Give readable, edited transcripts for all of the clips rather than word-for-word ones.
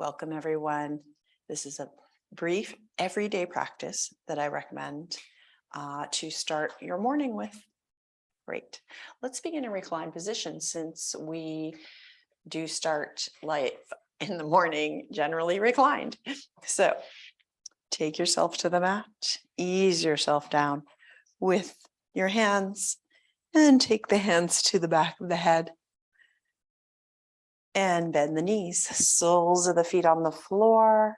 Welcome, everyone. This is a brief everyday practice that I recommend to start your morning with. Great. Let's begin in reclined position since we do start life in the morning generally reclined. So take yourself to the mat, ease yourself down with your hands, and take the hands to the back of the head. And bend the knees, soles of the feet on the floor.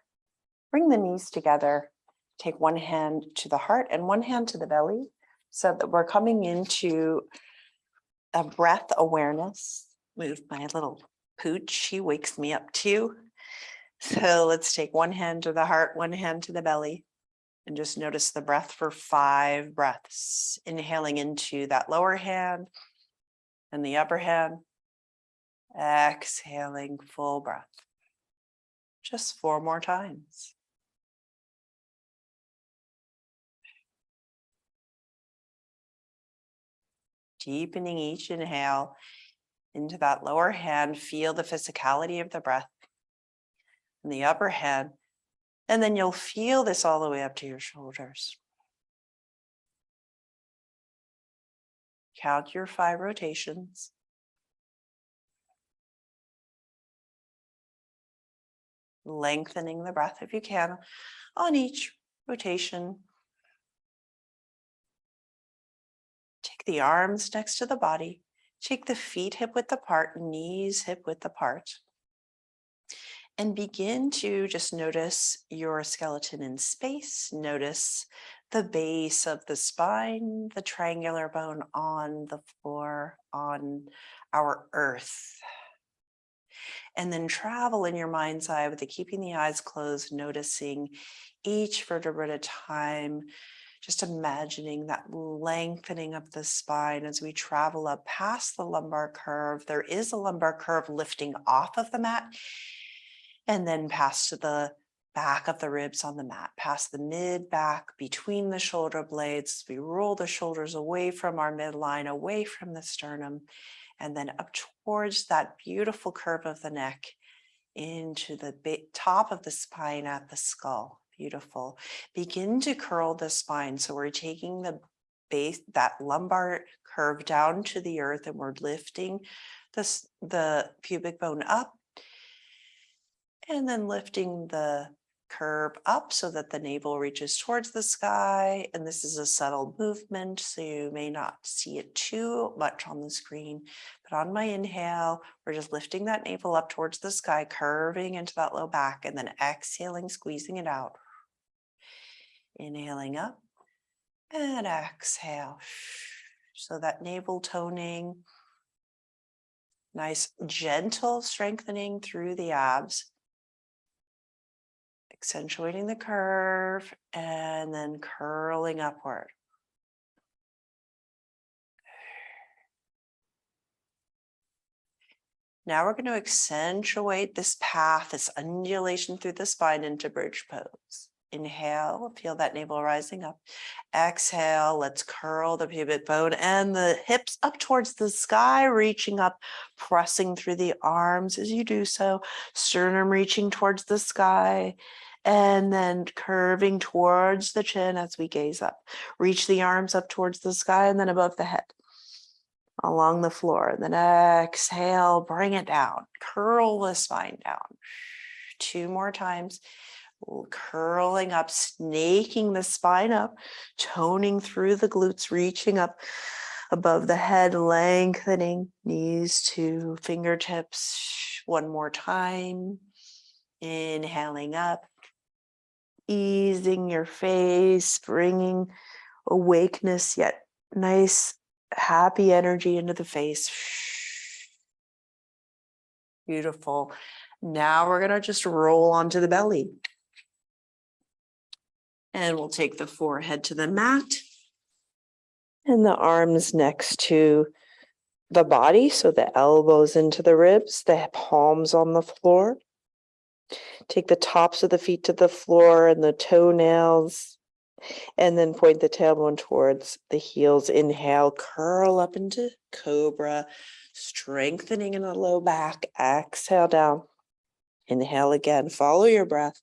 Bring the knees together. Take one hand to the heart and one hand to the belly so that we're coming into a breath awareness. Move my little pooch. He wakes me up too. So let's take one hand to the heart, one hand to the belly, and just notice the breath for 5 breaths. Inhaling into that lower hand and the upper hand. Exhaling full breath. Just 4 more times. Deepening each inhale into that lower hand. Feel the physicality of the breath in the upper hand. And then you'll feel this all the way up to your shoulders. Count your 5 rotations. Lengthening the breath if you can on each rotation. Take the arms next to the body. Take the feet hip width apart, knees hip width apart. And begin to just notice your skeleton in space. Notice the base of the spine, the triangular bone on the floor, on our earth. And then travel in your mind's eye with keeping the eyes closed, noticing each vertebra at a time, just imagining that lengthening of the spine as we travel up past the lumbar curve. There is a lumbar curve lifting off of the mat and then past to the back of the ribs on the mat, past the mid back, between the shoulder blades. We roll the shoulders away from our midline, away from the sternum, and then up towards that beautiful curve of the neck into the top of the spine at the skull. Beautiful. Begin to curl the spine. So we're taking the base, that lumbar curve down to the earth, and we're lifting the pubic bone up and then lifting the curve up so that the navel reaches towards the sky. And this is a subtle movement, so you may not see it too much on the screen. But on my inhale, we're just lifting that navel up towards the sky, curving into that low back, and then exhaling, squeezing it out. Inhaling up and exhale. So that navel toning, nice gentle strengthening through the abs. Accentuating the curve and then curling upward. Now we're going to accentuate this path, this undulation through the spine into bridge pose. Inhale, feel that navel rising up. Exhale, let's curl the pubic bone and the hips up towards the sky, reaching up, pressing through the arms as you do so. Sternum reaching towards the sky. And then curving towards the chin as we gaze up. Reach the arms up towards the sky and then above the head. Along the floor. And then exhale, bring it down. Curl the spine down. 2 more times. Curling up, snaking the spine up. Toning through the glutes, reaching up above the head, lengthening. Knees to fingertips. 1 more time. Inhaling up. Easing your face, bringing awakeness, yet nice, happy energy into the face. Beautiful. Now we're going to just roll onto the belly. And we'll take the forehead to the mat and the arms next to the body. So the elbows into the ribs, the palms on the floor. Take the tops of the feet to the floor and the toenails, and then point the tailbone towards the heels. Inhale, curl up into cobra, strengthening in the low back. Exhale down. Inhale again, follow your breath.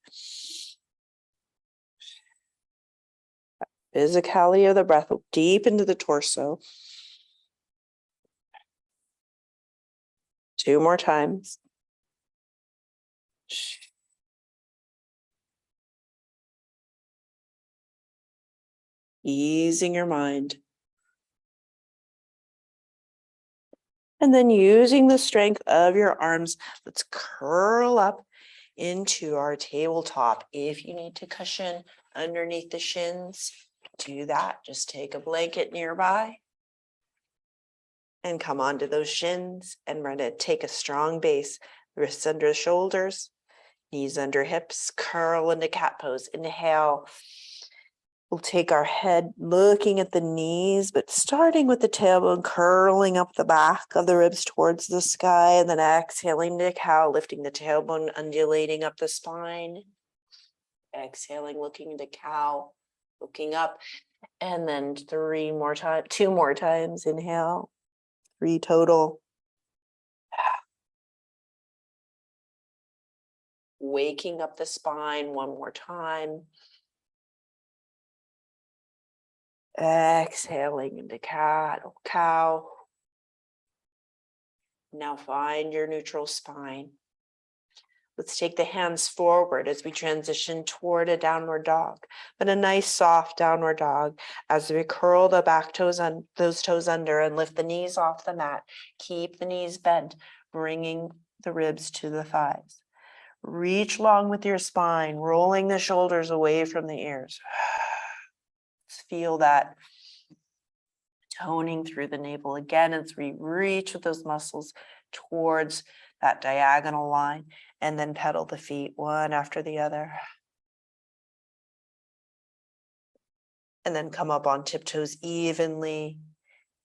Physicality of the breath deep into the torso. 2 more times. Easing your mind. And then using the strength of your arms, let's curl up into our tabletop. If you need to cushion underneath the shins, do that. Just take a blanket nearby and come onto those shins, and we're going to take a strong base. Wrists under the shoulders, knees under hips, curl into cat pose. Inhale. We'll take our head looking at the knees, but starting with the tailbone, curling up the back of the ribs towards the sky, and then exhaling to cow, lifting the tailbone, undulating up the spine. Exhaling, looking into cow, looking up, and then 2 more times. Inhale, 3 total. Waking up the spine 1 more time. Exhaling into cat or cow. Now find your neutral spine. Let's take the hands forward as we transition toward a downward dog, but a nice soft downward dog as we curl the back toes on those toes under and lift the knees off the mat. Keep the knees bent, bringing the ribs to the thighs. Reach long with your spine, rolling the shoulders away from the ears. Feel that toning through the navel again as we reach with those muscles towards that diagonal line, and then pedal the feet one after the other. And then come up on tiptoes evenly.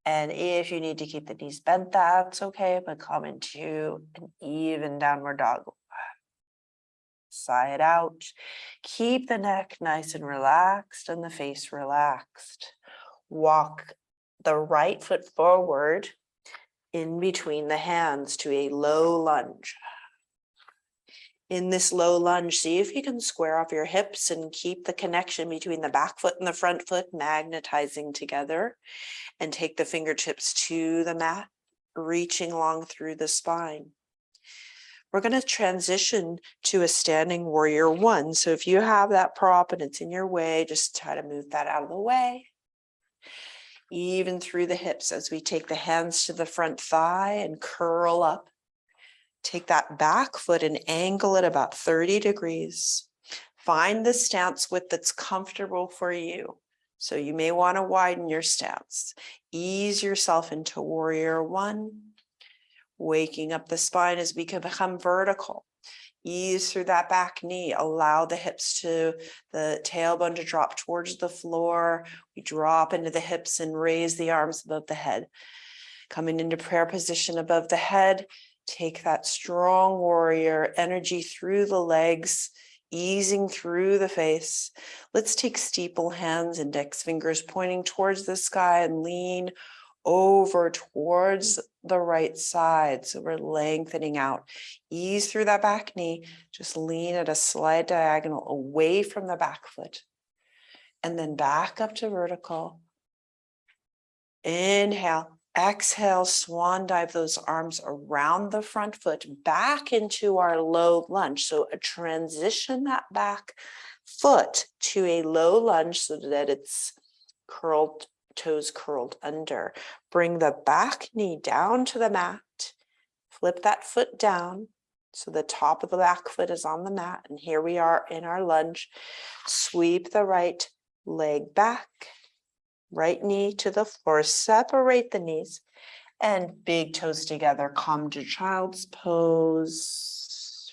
And if you need to keep the knees bent, that's okay, but come into an even downward dog. Sigh it out. Keep the neck nice and relaxed and the face relaxed. Walk the right foot forward in between the hands to a low lunge. In this low lunge, see if you can square off your hips and keep the connection between the back foot and the front foot magnetizing together, and take the fingertips to the mat, reaching long through the spine. We're going to transition to a standing warrior 1. So if you have that prop and it's in your way, just try to move that out of the way. Even through the hips as we take the hands to the front thigh and curl up. Take that back foot and angle it about 30 degrees. Find the stance width that's comfortable for you. So you may want to widen your stance. Ease yourself into warrior 1. Waking up the spine as we can become vertical. Ease through that back knee. Allow the hips to the tailbone to drop towards the floor. We drop into the hips and raise the arms above the head. Coming into prayer position above the head. Take that strong warrior energy through the legs, easing through the face. Let's take steeple hands, index fingers pointing towards the sky, and lean over towards the right side. So we're lengthening out. Ease through that back knee. Just lean at a slight diagonal away from the back foot. And then back up to vertical. Inhale. Exhale, swan dive those arms around the front foot back into our low lunge. So transition that back foot to a low lunge so that it's curled, toes curled under. Bring the back knee down to the mat. Flip that foot down so the top of the back foot is on the mat. And here we are in our lunge. Sweep the right leg back. Right knee to the floor, separate the knees, and big toes together. Come to child's pose.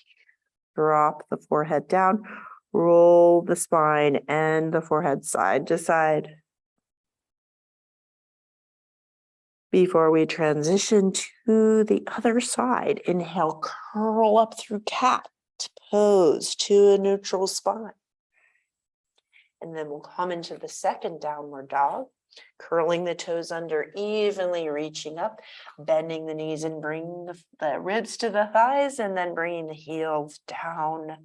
Drop the forehead down, roll the spine and the forehead side to side. Before we transition to the other side, inhale, curl up through cat pose to a neutral spine. And then we'll come into the second downward dog. Curling the toes under, evenly reaching up, bending the knees and bringing the ribs to the thighs, and then bringing the heels down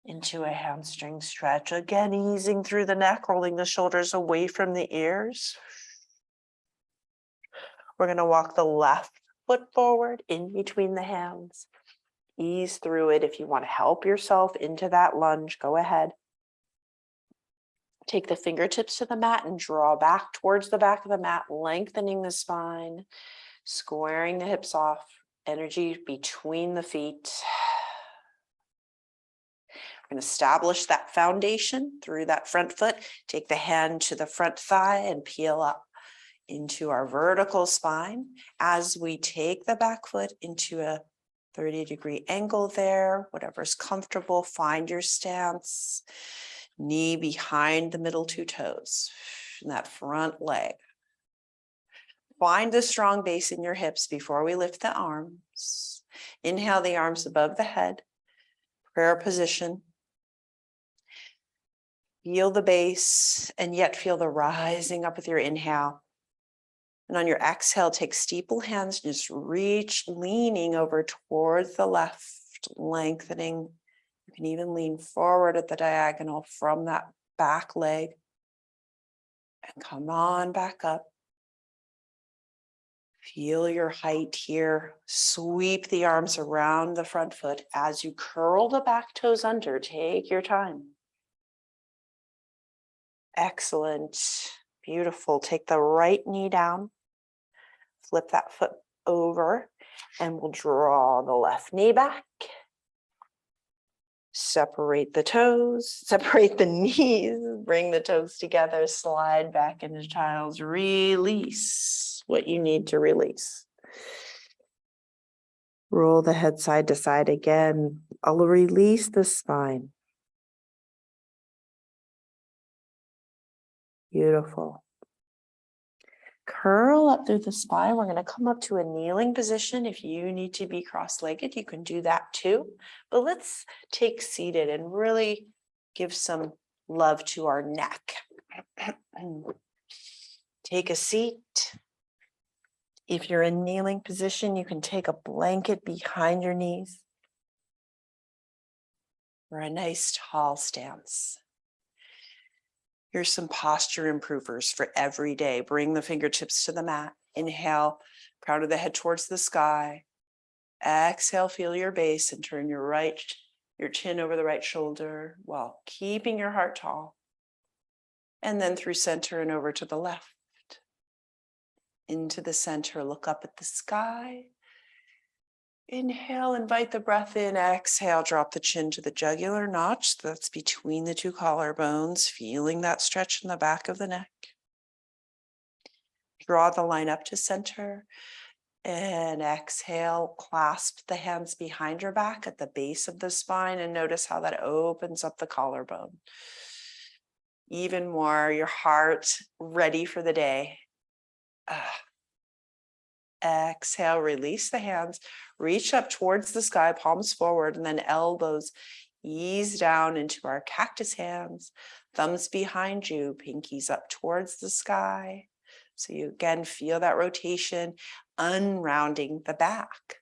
into a hamstring stretch. Again, easing through the neck, rolling the shoulders away from the ears. We're going to walk the left foot forward in between the hands. Ease through it. If you want to help yourself into that lunge, go ahead. Take the fingertips to the mat and draw back towards the back of the mat, lengthening the spine, squaring the hips off, energy between the feet. We're going to establish that foundation through that front foot. Take the hand to the front thigh and peel up into our vertical spine. As we take the back foot into a 30-degree angle there, whatever's comfortable, find your stance. Knee behind the middle two toes, and that front leg. Find a strong base in your hips before we lift the arms. Inhale the arms above the head, prayer position. Feel the base and yet feel the rising up with your inhale. And on your exhale, take steeple hands, just reach, leaning over towards the left, lengthening. You can even lean forward at the diagonal from that back leg. And come on back up. Feel your height here. Sweep the arms around the front foot as you curl the back toes under. Take your time. Excellent. Beautiful. Take the right knee down. Flip that foot over and we'll draw the left knee back. Separate the toes, separate the knees, bring the toes together, slide back into child's. Release what you need to release. Roll the head side to side again. I'll release the spine. Beautiful. Curl up through the spine. We're going to come up to a kneeling position. If you need to be cross-legged, you can do that too. But let's take seated and really give some love to our neck. Take a seat. If you're in kneeling position, you can take a blanket behind your knees or a nice tall stance. Here's some posture improvers for every day. Bring the fingertips to the mat. Inhale, crown of the head towards the sky. Exhale, feel your base and turn your chin over the right shoulder while keeping your heart tall. And then through center and over to the left. Into the center, look up at the sky. Inhale, invite the breath in. Exhale, drop the chin to the jugular notch. That's between the two collarbones, feeling that stretch in the back of the neck. Draw the line up to center. And exhale, clasp the hands behind your back at the base of the spine and notice how that opens up the collarbone. Even more, your heart ready for the day. Exhale, release the hands, reach up towards the sky, palms forward, and then elbows ease down into our cactus hands, thumbs behind you, pinkies up towards the sky. So you again feel that rotation, unrounding the back.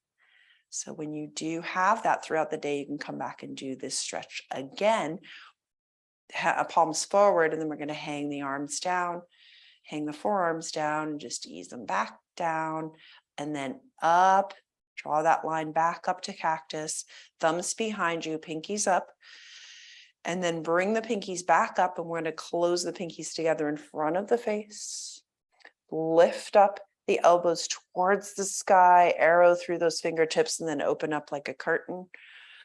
So when you do have that throughout the day, you can come back and do this stretch again, palms forward, and then we're going to hang the arms down. Hang the forearms down and just ease them back down and then up. Draw that line back up to cactus. Thumbs behind you, pinkies up. And then bring the pinkies back up and we're going to close the pinkies together in front of the face. Lift up the elbows towards the sky, arrow through those fingertips and then open up like a curtain.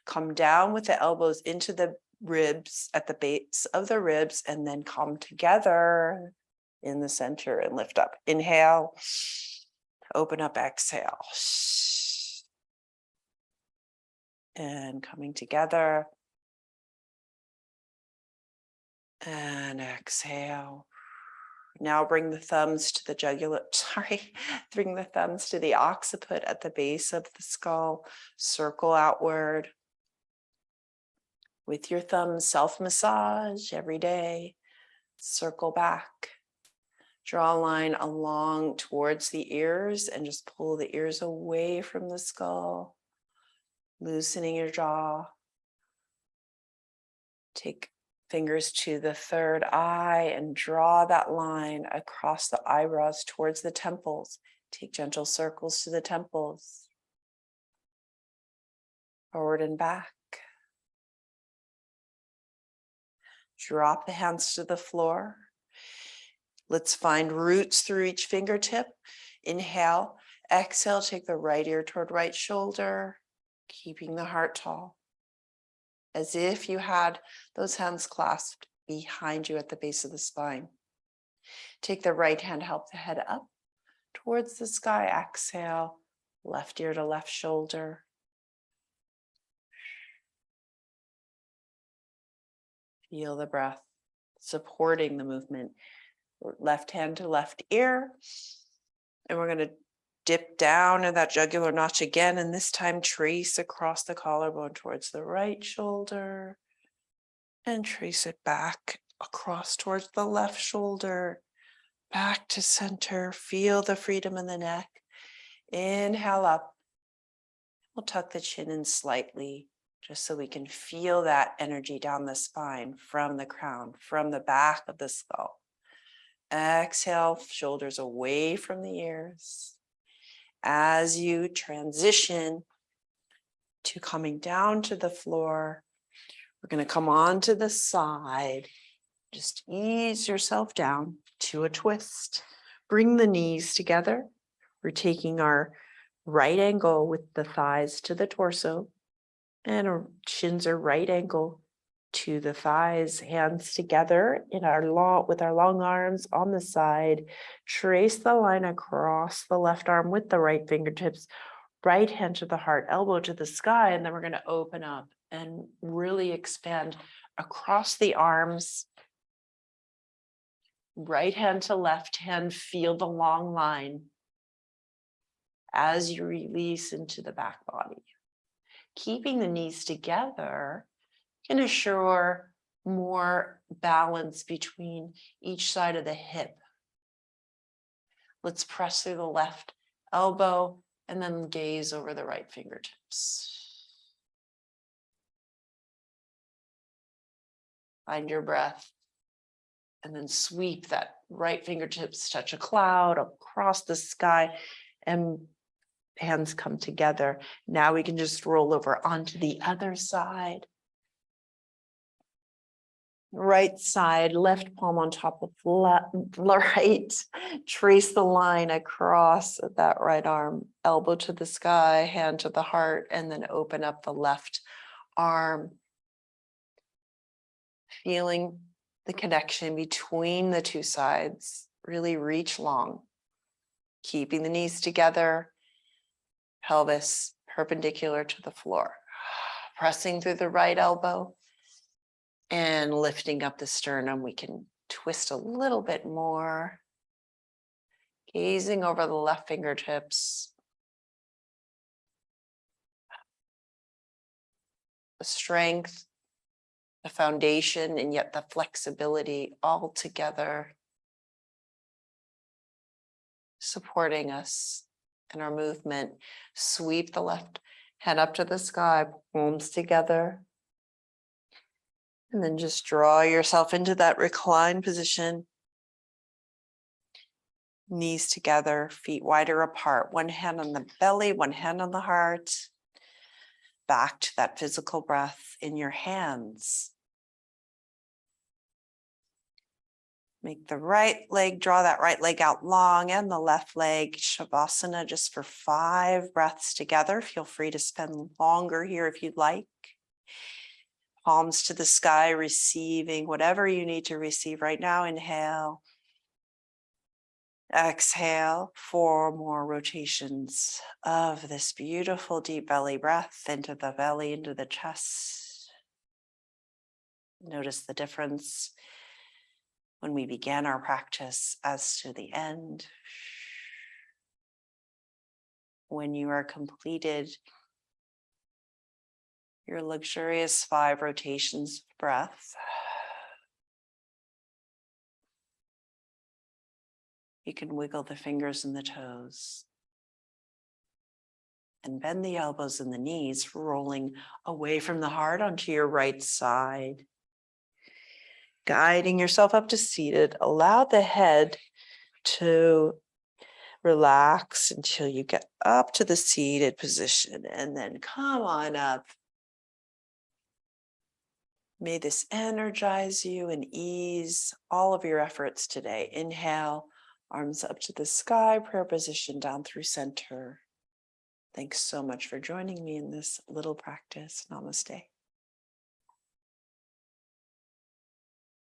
Come down with the elbows into the ribs at the base of the ribs and then come together in the center and lift up. Inhale, open up, exhale. And coming together. And exhale. Now bring the thumbs to the jugular, bring the thumbs to the occiput at the base of the skull. Circle outward. With your thumbs, self-massage every day. Circle back. Draw a line along towards the ears and just pull the ears away from the skull, loosening your jaw. Take fingers to the third eye and draw that line across the eyebrows towards the temples. Take gentle circles to the temples, forward and back. Drop the hands to the floor. Let's find roots through each fingertip. Inhale, exhale, take the right ear toward right shoulder, keeping the heart tall, as if you had those hands clasped behind you at the base of the spine. Take the right hand, help the head up towards the sky. Exhale, left ear to left shoulder. Feel the breath supporting the movement. Left hand to left ear. And we're going to dip down in that jugular notch again, and this time trace across the collarbone towards the right shoulder and trace it back across towards the left shoulder, back to center. Feel the freedom in the neck. Inhale up. We'll tuck the chin in slightly just so we can feel that energy down the spine, from the crown, from the back of the skull. Exhale, shoulders away from the ears. As you transition to coming down to the floor, we're going to come on to the side. Just ease yourself down to a twist. Bring the knees together. We're taking our right angle with the thighs to the torso, and our shins are right angle to the thighs, hands together in with our long arms on the side. Trace the line across the left arm with the right fingertips, right hand to the heart, elbow to the sky, and then we're going to open up and really expand across the arms. Right hand to left hand, feel the long line as you release into the back body. Keeping the knees together can assure more balance between each side of the hip. Let's press through the left elbow and then gaze over the right fingertips. Find your breath and then sweep that right fingertips, touch a cloud across the sky, and hands come together. Now we can just roll over onto the other side. Right side, left palm on top of right. Trace the line across that right arm, elbow to the sky, hand to the heart, and then open up the left arm. Feeling the connection between the two sides. Really reach long. Keeping the knees together, pelvis perpendicular to the floor. Pressing through the right elbow and lifting up the sternum. We can twist a little bit more. Gazing over the left fingertips. The strength, the foundation, and yet the flexibility all together, supporting us in our movement. Sweep the left hand up to the sky, palms together. And then just draw yourself into that reclined position. Knees together, feet wider apart. One hand on the belly, one hand on the heart. Back to that physical breath in your hands. Make the right leg, draw that right leg out long, and the left leg, Shavasana, just for 5 breaths together. Feel free to spend longer here if you'd like. Palms to the sky, receiving whatever you need to receive right now. Inhale. Exhale. 4 more rotations of this beautiful deep belly breath into the belly, into the chest. Notice the difference when we began our practice as to the end. When you are completed your luxurious 5 rotations of breath, You can wiggle the fingers and the toes. And bend the elbows and the knees, rolling away from the heart onto your right side. Guiding yourself up to seated, allow the head to relax until you get up to the seated position and then come on up. May this energize you and ease all of your efforts today. Inhale, arms up to the sky, prayer position down through center. Thanks so much for joining me in this little practice. Namaste.